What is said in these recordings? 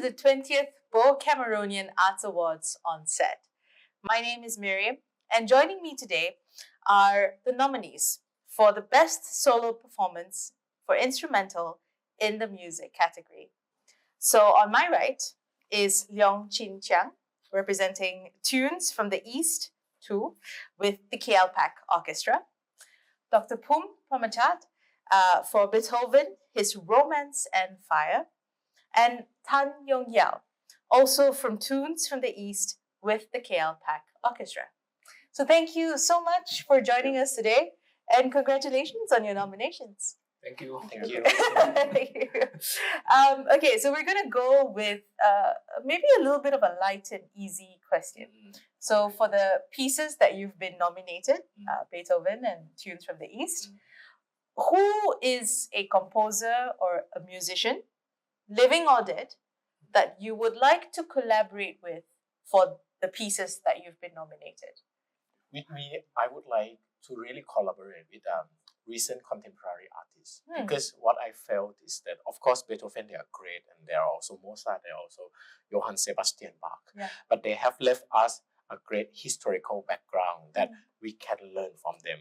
to the 20th Bo Cameronian Arts Awards on set. My name is Miriam, and joining me today are the nominees for the Best Solo Performance for Instrumental in the Music category. So on my right is Leong Ching Chiang, representing Tunes from the East 2 with the klpac Orchestra. Dr. Poom Prommachart for Beethoven, His Romance and Fire. And Tan Yong Yaw, also from Tunes from the East with the klpac Orchestra. So thank you so much for joining us today, and congratulations on your nominations. Thank you. Thank you. Thank you. Okay, so we're going to go with maybe a little bit of a light and easy question. So for the pieces that you've been nominated, Beethoven and Tunes from the East, who is a composer or a musician, living or dead, that you would like to collaborate with for the pieces that you've been nominated? With me, I would like to really collaborate with recent contemporary artists, because what I felt is that, of course, Beethoven, they are great, and there are also Mozart, there are also Johann Sebastian Bach, but they have left us a great historical background that we can learn from them.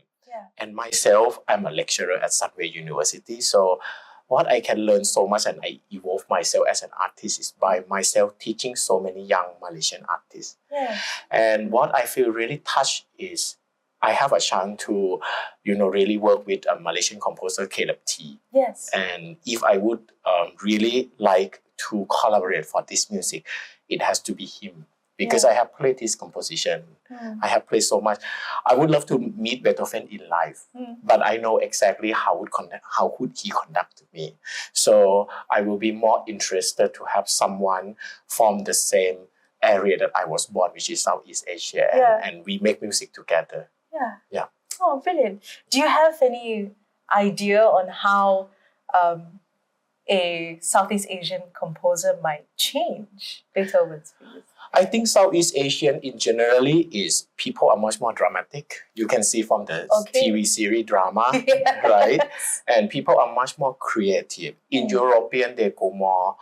And myself, I'm a lecturer at Sunway University, so what I can learn so much and I evolve myself as an artist is by myself teaching so many young Malaysian artists. And what I feel really touched is I have a chance to, really work with a Malaysian composer, klpac. And if I would really like to collaborate for this music, it has to be him. Because I have played his composition. I have played so much. I would love to meet Beethoven in life, but I know exactly how would he conduct me. So I will be more interested to have someone from the same area that I was born, which is Southeast Asia, and we make music together. Oh, brilliant. Do you have any idea on how a Southeast Asian composer might change Beethoven's piece? I think Southeast Asian in generally is people are much more dramatic. You can see from the TV series drama, right? And people are much more creative. In European, they go more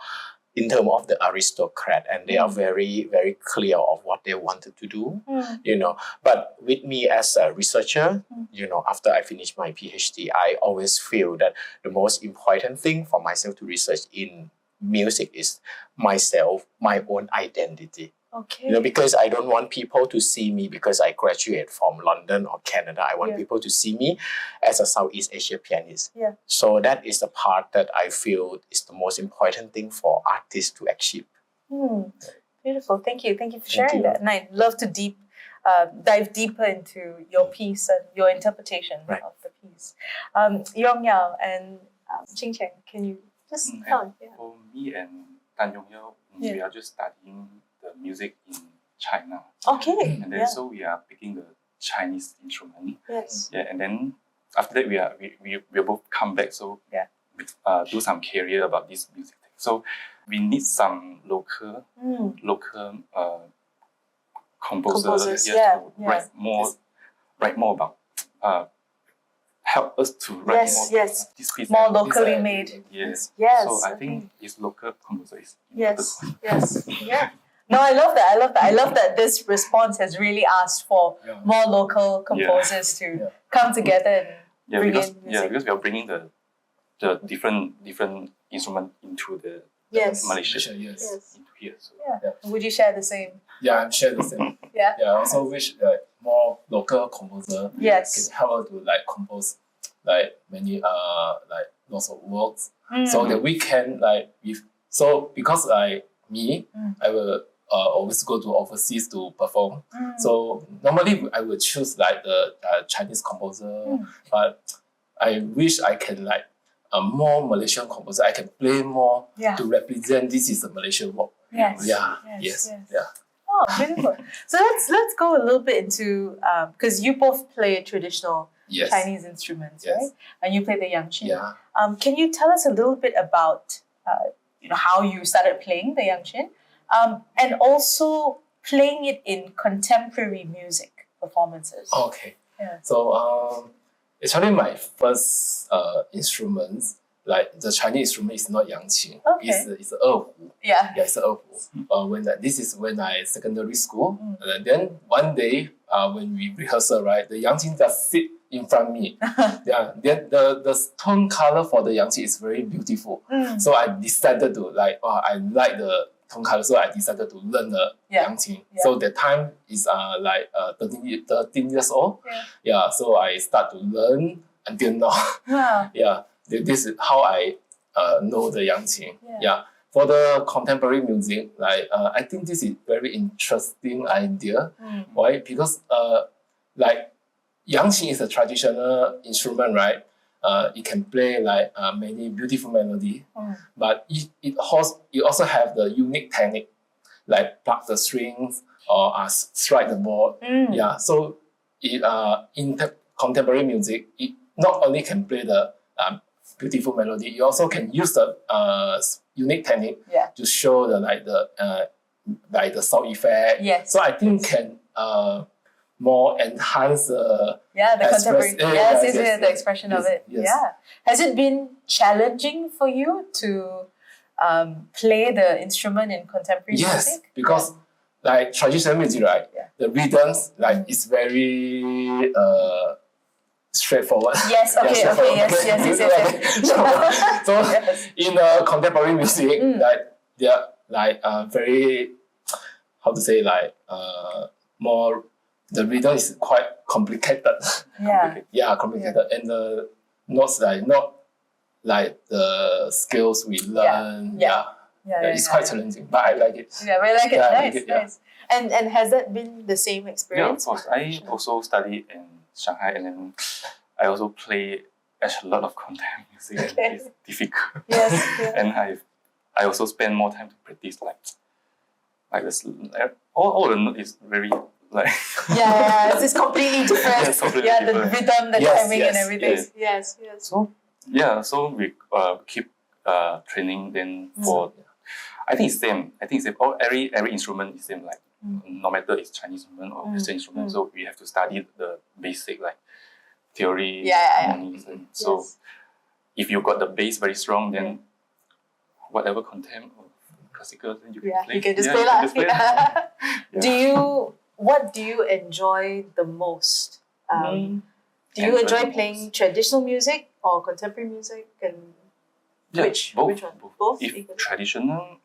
in terms of the aristocrat, and they are very, very clear of what they wanted to do, But with me as a researcher, after I finish my PhD, I always feel that the most important thing for myself to research in music is myself, my own identity. Because I don't want people to see me because I graduate from London or Canada. I want people to see me as a Southeast Asia pianist. So that is the part that I feel is the most important thing for artists to achieve. Beautiful. Thank you. Thank you for sharing that. And I'd love to dive deeper into your piece and your interpretation of the piece. Yong Yaw and Ching Chiang, can you just tell? For me and Tan Yong Yaw, we are just studying the music in China. And then so we are picking the Chinese instrument. And then after that we both come back, so do some career about this music. So we need some local composers to write more about help us to write more this piece. More locally made. So I think this local composer is important. No, I love that. I love that this response has really asked for more local composers to come together and bring in music. Because we are bringing the different instrument into the Malaysia into here. So. Would you share the same? Yeah, I'm share the same. I also wish more local composer can help to compose many lots of works, so that we can because me, I will always go to overseas to perform. So normally I would choose the Chinese composer, but I wish I can a more Malaysian composer. I can play more to represent this is a Malaysian work. Oh, beautiful. So let's go a little bit into because you both play traditional Chinese instruments, right? And you play the yangqin. Can you tell us a little bit about how you started playing the yangqin, and also playing it in contemporary music performances? So actually my first instruments like the Chinese instrument is not Yang Qing. Okay. It's erhu. Yeah. Yeah, it's erhu. This is when I secondary school. And then one day when we rehearsal, right, the Yang Qing just sit in front of me. Yeah. Then the tone color for the Yang Qing is very beautiful. So I decided to I like the tone color, so I decided to learn the Yang Qing. Yeah. So the time is 13 years old. Yeah. So I start to learn until now. Wow. Yeah. This is how I know the Yang Qing. Yeah. For the contemporary music, I think this is very interesting idea. Why? Because Yang Qing is a traditional instrument, right? It can play many beautiful melody, but it also have the unique technique, like pluck the strings or strike the board. Yeah. So in contemporary music, it not only can play the beautiful melody, you also can use the unique technique to show the sound effect. Yes. So I think can more enhance the contemporary the expression of it. Yes. Yeah. Has it been challenging for you to play the instrument in contemporary music? Yes, because traditional music, right? The rhythms is very straightforward. Yes, okay, yes. So in contemporary music, they are very, how to say, more, the rhythm is quite complicated. Yeah. Complicated. And the notes not like the skills we learn. It's quite challenging, but I like it. Yeah, I like it. Nice. And has that been the same experience? Yeah, of course. I also studied in Shanghai, and then I also play a lot of contemporary music. Okay. It's difficult. Yes. And I also spend more time to practice like this. All the note is very it's completely different. The rhythm, the timing, and everything. Yes. So we keep training then for. I think it's same. Every instrument is same. No matter it's Chinese instrument or Western instrument, so we have to study the basic theory, harmonies. So if you got the bass very strong, then whatever contempt or classical, then you can play. You can just play. What do you enjoy the most? Do you enjoy playing traditional music or contemporary music? And which one? Both? If traditional,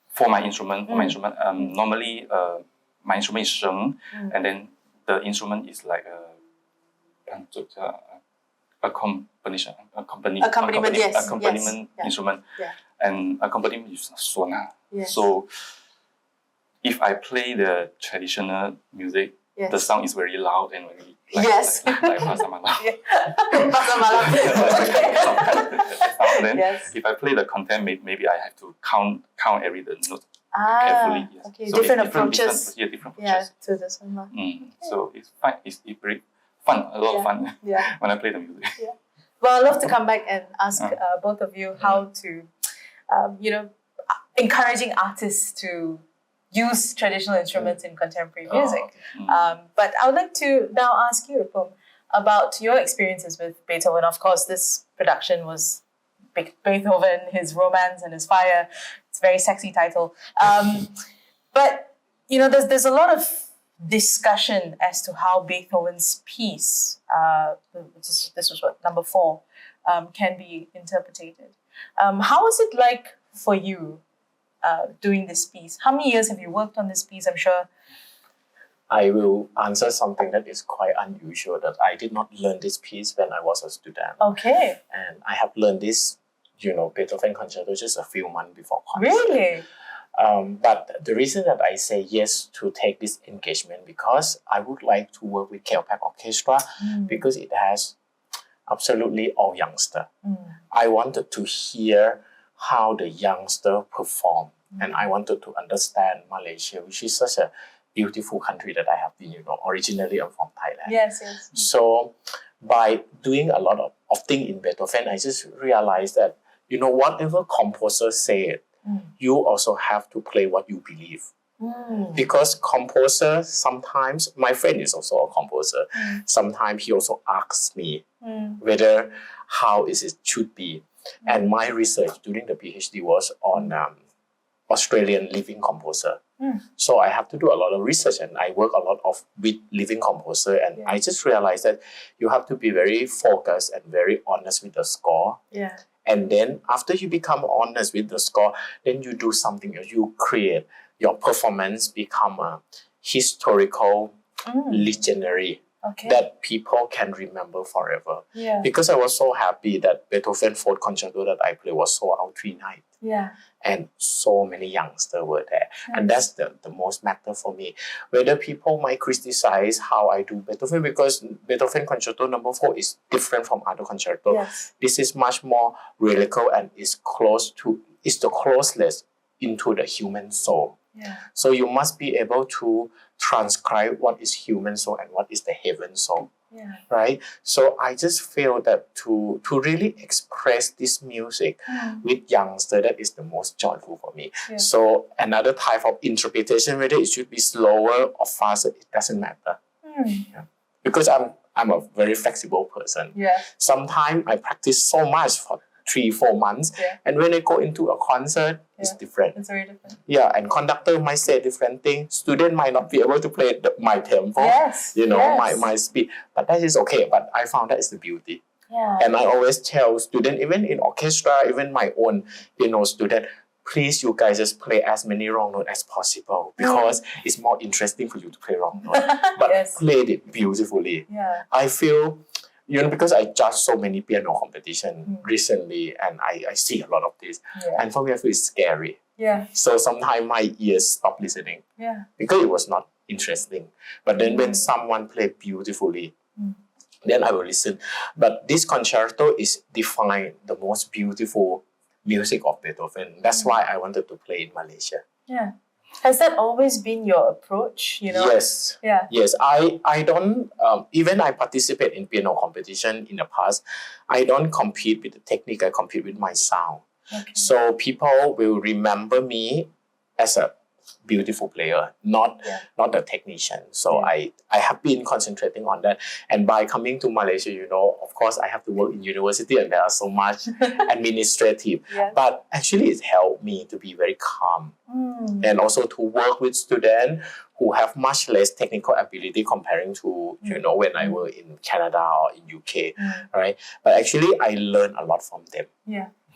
for my instrument, normally my instrument is Sheng, and then the instrument is like a accompaniment instrument, and accompaniment is Sona. So if I play the traditional music, the sound is very loud and very like Pasamalam. Then if I play the content, maybe I have to count every note carefully. Okay, so different approaches. Different approaches. To the song. So it's fun. It's very fun. A lot of fun when I play the music. Well, I'd love to come back and ask both of you how to, encouraging artists to use traditional instruments in contemporary music. But I would like to now ask you, Poom, about your experiences with Beethoven. Of course, this production was Beethoven, his Romance and his Fire. It's a very sexy title. But, there's a lot of discussion as to how Beethoven's piece, this was number 4, can be interpreted. How was it like for you doing this piece? How many years have you worked on this piece? I'm sure. I will answer something that is quite unusual, that I did not learn this piece when I was a student. Okay. And I have learned this, Beethoven Concerto just a few months before concert. Really? But the reason that I say yes to take this engagement, because I would like to work with klpac Orchestra, because it has absolutely all youngster. I wanted to hear how the youngster perform, and I wanted to understand Malaysia, which is such a beautiful country that I have been, originally I'm from Thailand. Yes. So by doing a lot of things in Beethoven, I just realized that, whatever composer said, you also have to play what you believe. Because composer, sometimes, my friend is also a composer, sometimes he also asks me whether how is it should be. And my research during the PhD was on Australian living composer. So I have to do a lot of research, and I work a lot with living composer, and I just realized that you have to be very focused and very honest with the score. And then after you become honest with the score, then you do something else. You create your performance become a historical, legendary that people can remember forever. Because I was so happy that Beethoven 4th Concerto that I played was sold out 3 nights. And so many youngsters were there. And that's the most matter for me. Whether people might criticize how I do Beethoven, because Beethoven Concerto No. 4 is different from other concerto. This is much more lyrical and is the closest into the human soul. So you must be able to transcribe what is human soul and what is the heaven soul. Right? So I just feel that to really express this music with youngsters, that is the most joyful for me. So another type of interpretation, whether it should be slower or faster, it doesn't matter. Because I'm a very flexible person. Sometimes I practice so much for 3-4 months, and when I go into a concert, it's different. It's very different. And conductor might say different thing. Student might not be able to play my tempo, my speed, but that is okay. But I found that is the beauty. And I always tell students, even in orchestra, even my own student, please you guys just play as many wrong notes as possible, because it's more interesting for you to play wrong notes. But play it beautifully. I feel, because I judge so many piano competition recently, and I see a lot of this, and for me I feel it's scary. So sometimes my ears stop listening because it was not interesting. But then when someone play beautifully, then I will listen. But this concerto is defined the most beautiful music of Beethoven. That's why I wanted to play in Malaysia. Has that always been your approach? Yes. Yes. I don't, even I participate in piano competition in the past, I don't compete with the technique, I compete with my sound. So people will remember me as a beautiful player, not a technician. So I have been concentrating on that. And by coming to Malaysia, of course I have to work in university, and there are so much administrative. But actually it helped me to be very calm. And also to work with students who have much less technical ability comparing to, when I were in Canada or in UK, right? But actually I learned a lot from them.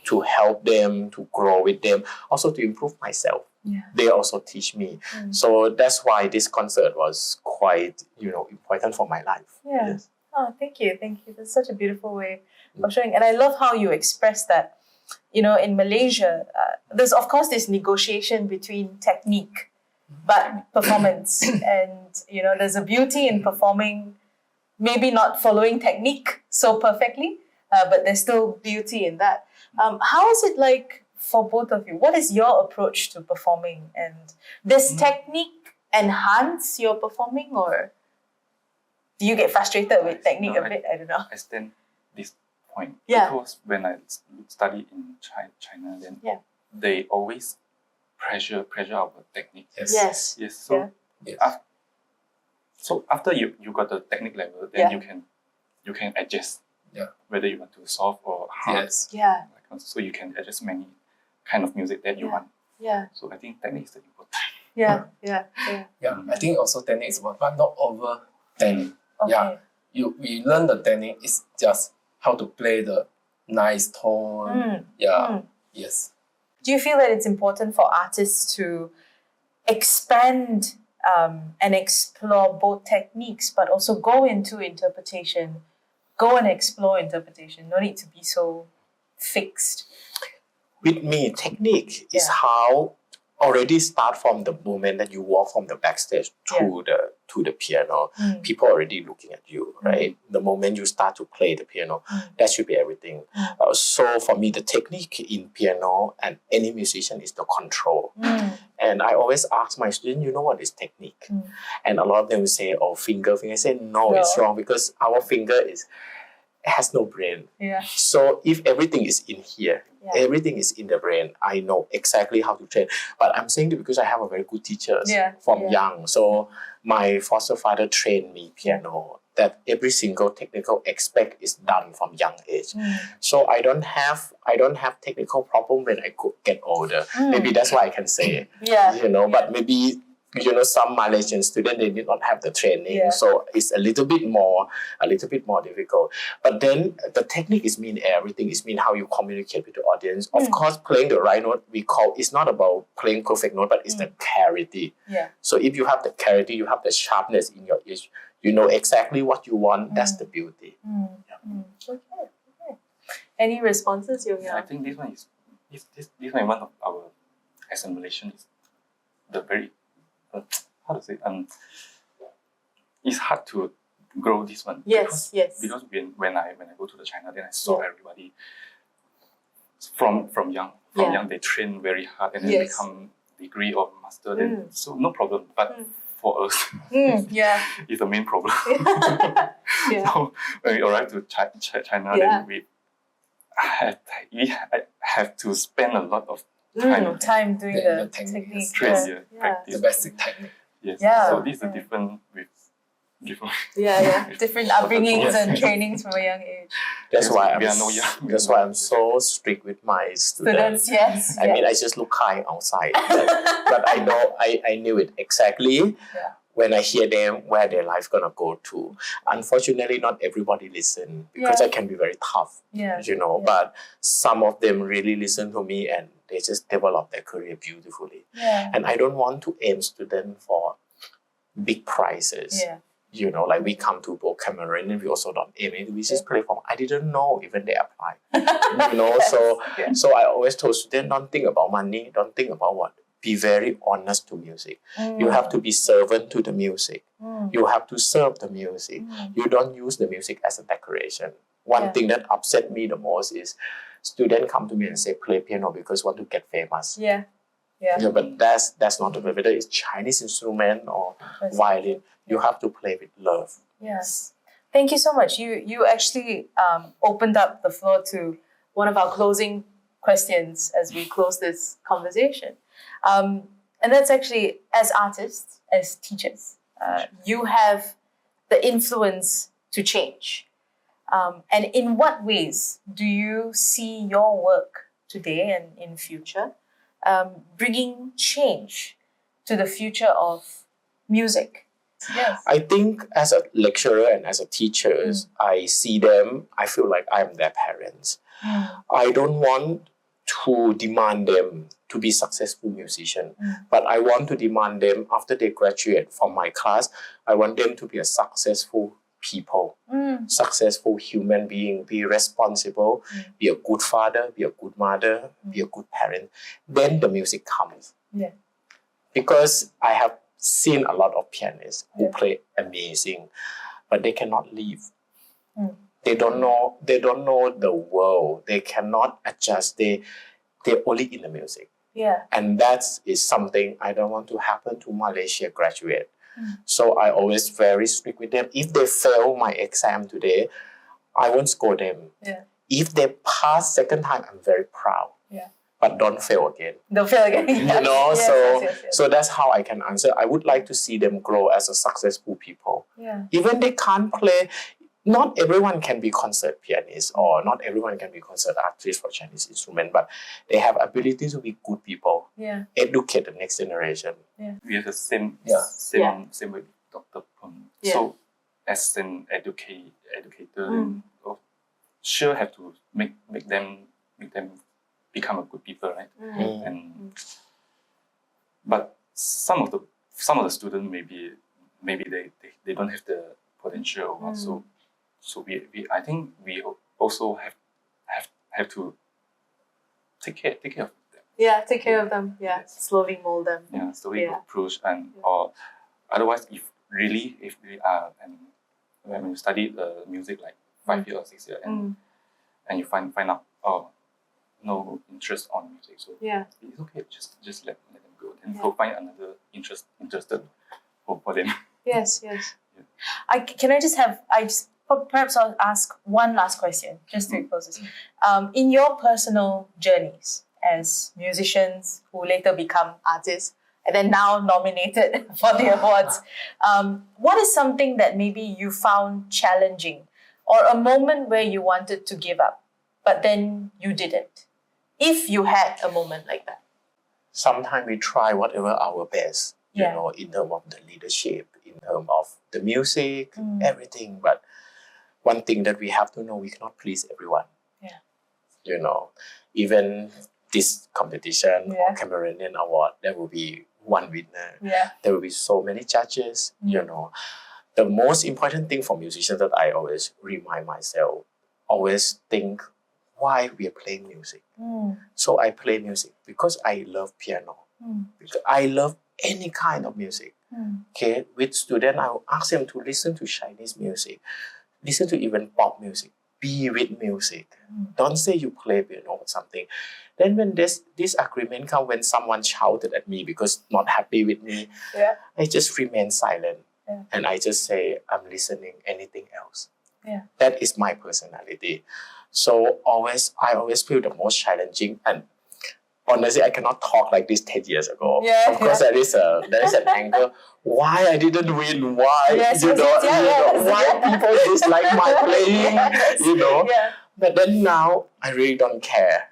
To help them, to grow with them, also to improve myself. They also teach me. So that's why this concert was quite, important for my life. Oh, thank you. That's such a beautiful way of showing. And I love how you express that. In Malaysia, there's of course this negotiation between technique, but performance. And, there's a beauty in performing, maybe not following technique so perfectly, but there's still beauty in that. How is it like for both of you? What is your approach to performing? And does technique enhance your performing, or do you get frustrated with technique a bit? I don't know. I stand this point. Because when I study in China, then they always pressure our technique. Yes. So so after you got the technique level, then you can adjust. Whether you want to soft or hard. So you can adjust many kind of music that you want. So I think technique is the important. I think also technique is important, but not over technique. We learn the technique. It's just how to play the nice tone. Yes. Do you feel that it's important for artists to expand and explore both techniques, but also go into interpretation? Go and explore interpretation. No need to be so fixed. With me, technique is how already start from the moment that you walk from the backstage to the piano. People already looking at you, right? The moment you start to play the piano, that should be everything. So for me, the technique in piano and any musician is the control. And I always ask my students, what is technique? And a lot of them will say, finger. I say, no, it's wrong, because our finger is has no brain. Yeah. So if everything is in here, everything is in the brain, I know exactly how to train. But I'm saying it because I have a very good teachers from young. So my foster father trained me piano, that every single technical aspect is done from young age. So I don't have technical problem when I get older. Maybe that's why I can say, but maybe some Malaysian students, they did not have the training, so it's a little bit more difficult. But then the technique is mean everything. It's mean how you communicate with the audience. Of course, playing the right note, it's not about playing perfect note, but it's the clarity. So if you have the clarity, you have the sharpness in your ears, you know exactly what you want. That's the beauty. Okay. Any responses, Yong Yaw? I think this one is one of our, as a Malaysian, is the very how to say, it's hard to grow this one. Yes. Because when I go to the China, then I saw everybody from young. They train very hard and then become degree or master. Then so no problem. But for us, it's the main problem. So when we arrive to China, then we have to spend a lot of time doing the technique. Practice. The basic technique. Yes. So this is a different. Different upbringings and trainings from a young age. That's why I'm so strict with my students. Yes. I mean, I just look kind outside, but I knew it exactly. When I hear them, where their life gonna go to. Unfortunately, not everybody listen because I can be very tough. But some of them really listen to me and they just develop their career beautifully. And I don't want to aim students for big prizes. Like we come to both Cameroon and we also don't aim it. We just play for. I didn't know even they apply. So I always told students, don't think about money, don't think about what. Be very honest to music. You have to be servant to the music. You have to serve the music. You don't use the music as a decoration. One thing that upset me the most is students come to me and say play piano because want to get famous. But that's not the way. Whether it's Chinese instrument or violin, you have to play with love. Yes. Thank you so much. You actually opened up the floor to one of our closing questions as we close this conversation. And that's actually, as artists, as teachers, you have the influence to change. And in what ways do you see your work today and in future bringing change to the future of music? Yes. I think as a lecturer and as a teacher, I see them, I feel like I'm their parents. I don't want to demand them to be successful musicians, but I want to demand them after they graduate from my class, I want them to be a successful people, successful human being, be responsible, be a good father, be a good mother, be a good parent. Then the music comes. Because I have seen a lot of pianists who play amazing, but they cannot leave. They don't know the world. They cannot adjust. They're only in the music. And that is something I don't want to happen to Malaysia graduate. So I always very strict with them. If they fail my exam today, I won't score them. If they pass second time, I'm very proud. But don't fail again. Don't fail again. So that's how I can answer. I would like to see them grow as a successful people. Even they can't play. Not everyone can be concert pianist or not everyone can be concert artist for Chinese instrument, but they have ability to be good people. Educate the next generation. We have the same with Dr. Poom. So as an educator, sure have to make them become a good people, right? And but some of the students maybe they don't have the potential also. So I think we also have to take care of them. Take care of them. Slowly mold them. Slowly approach or otherwise if we are and when you study the music like 5 years or 6 years and you find out no interest on music, so it's okay, just let them go and go find another interested for them. Yes. perhaps I'll ask one last question, just to close this. In your personal journeys as musicians who later become artists, and then now nominated for the awards, what is something that maybe you found challenging, or a moment where you wanted to give up, but then you didn't? If you had a moment like that. Sometimes we try whatever our best, you know, in terms of the leadership, in terms of the music, everything. But one thing that we have to know, we cannot please everyone. Yeah. You know, even this competition or Cameroonian award, there will be one winner. Yeah. There will be so many judges, you know. The most important thing for musicians that I always remind myself, always think why we are playing music. So I play music because I love piano. Because I love any kind of music. Okay, with students, I will ask them to listen to Chinese music, listen to even pop music, be with music. Don't say you play piano or something. Then when this agreement comes, when someone shouted at me because not happy with me, I just remain silent. And I just say, I'm listening, anything else. That is my personality. So I always feel the most challenging, and honestly, I cannot talk like this 10 years ago. Of course, there is an anger. Why I didn't win? Why why people dislike my playing? You know. But then now I really don't care.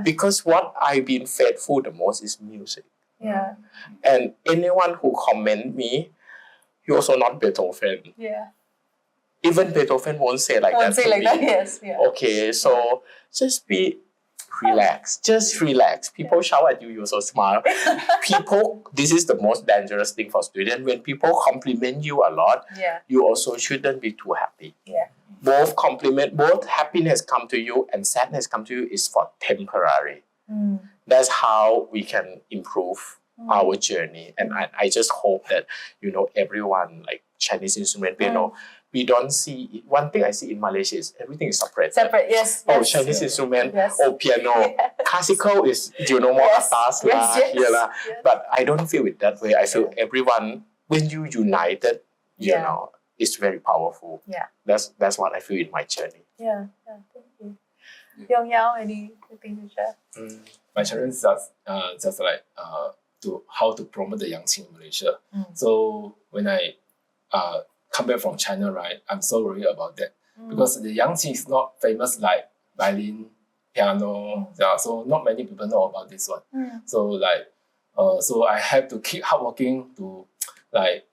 Because what I've been faithful the most is music. And anyone who comment me, you're also not Beethoven. Even Beethoven won't say like that. Yes. Okay, so just be relaxed. Just relax. People shout at you, you also smile. This is the most dangerous thing for students. When people compliment you a lot, you also shouldn't be too happy. Both happiness come to you and sadness come to you is for temporary. That's how we can improve our journey. And I just hope that, you know, everyone, like Chinese instrument, piano, we don't see, one thing I see in Malaysia is everything is separate. Yes. Chinese instrument, piano. Classical is, you know, more atas. But I don't feel it that way. I feel everyone, when you united, you know, it's very powerful. That's what I feel in my journey. Thank you. Yong Yaw, anything to share? My challenge is just like to how to promote the Yang Qing in Malaysia. So when I come back from China, right, I'm so worried about that because the Yang Qing is not famous like violin, piano. So not many people know about this one. So like, so I have to keep hardworking to like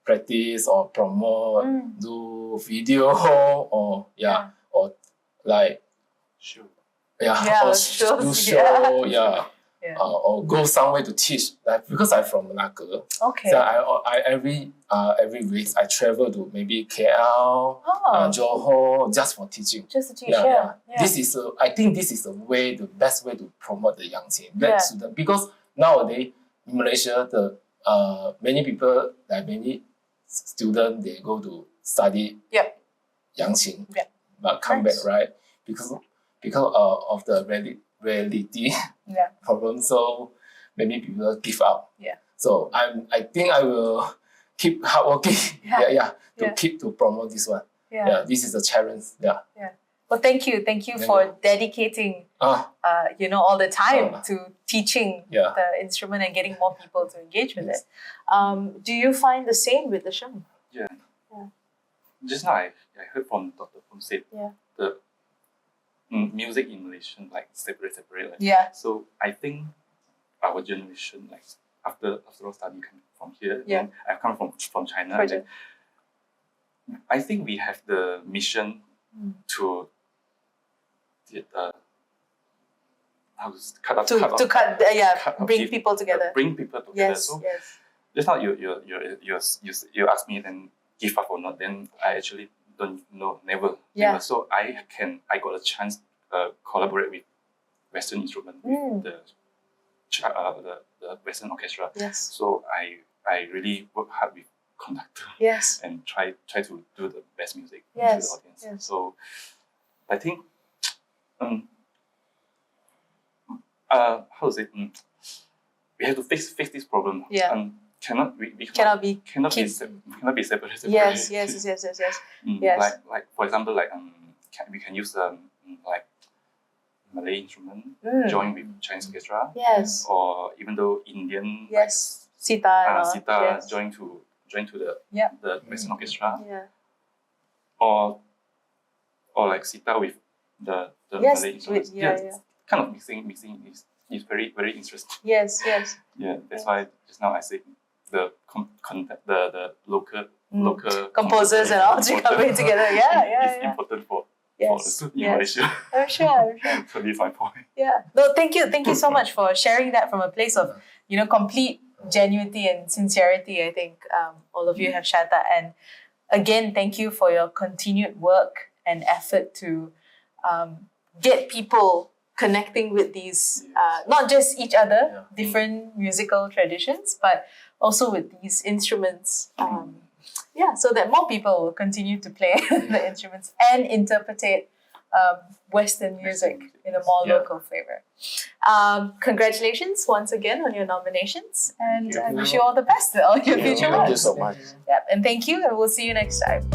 practice or promote, do video or like show. Do show, or go somewhere to teach. Like because I'm from Malacca, so I every week I travel to maybe KL, Johor, just for teaching. Just to teach, This is I think this is the best way to promote the Yang Qing. Because nowadays in Malaysia, the many people, like many students, they go to study Yang Qing, but come back, right? Because of the reality problem, so many people give up. So I think I will keep hardworking. To promote this one. This is a challenge. Well, thank you for dedicating all the time to teaching the instrument and getting more people to engage with it. Do you find the same with the Sheng? Just now I heard from Dr. Poom said the music in Malaysia like separate. So I think our generation, like after all study from here, I've come from China. I think we have the mission to bring people together. Bring people together. So just now you asked me then give up or not. Then I actually don't know, never. So I got a chance collaborate with Western instrument with the Western Orchestra. So I really work hard with conductor and try to do the best music to the audience. So I think how to say we have to fix this problem. cannot be separated. Yes. Yes. Like for example, we can use like Malay instrument join with Chinese orchestra. Yes. Or even though Indian sitar join to the Western orchestra. Yeah. Or like sitar with the Malay instruments. Kind of mixing is very, very interesting. Yes. Yeah, that's why just now I said the local composers and all coming together. It's important for us in Malaysia. I'm sure. So this is my point. Yeah. No, thank you so much for sharing that from a place of complete genuinity and sincerity. I think all of you have shared that, and again, thank you for your continued work and effort to get people connecting with these, not just each other, different musical traditions, but also with these instruments. So that more people will continue to play the instruments and interpret Western music in a more local flavor. Congratulations once again on your nominations, and I wish you all the best with all your future works. Thank you so much. And thank you, and we'll see you next time.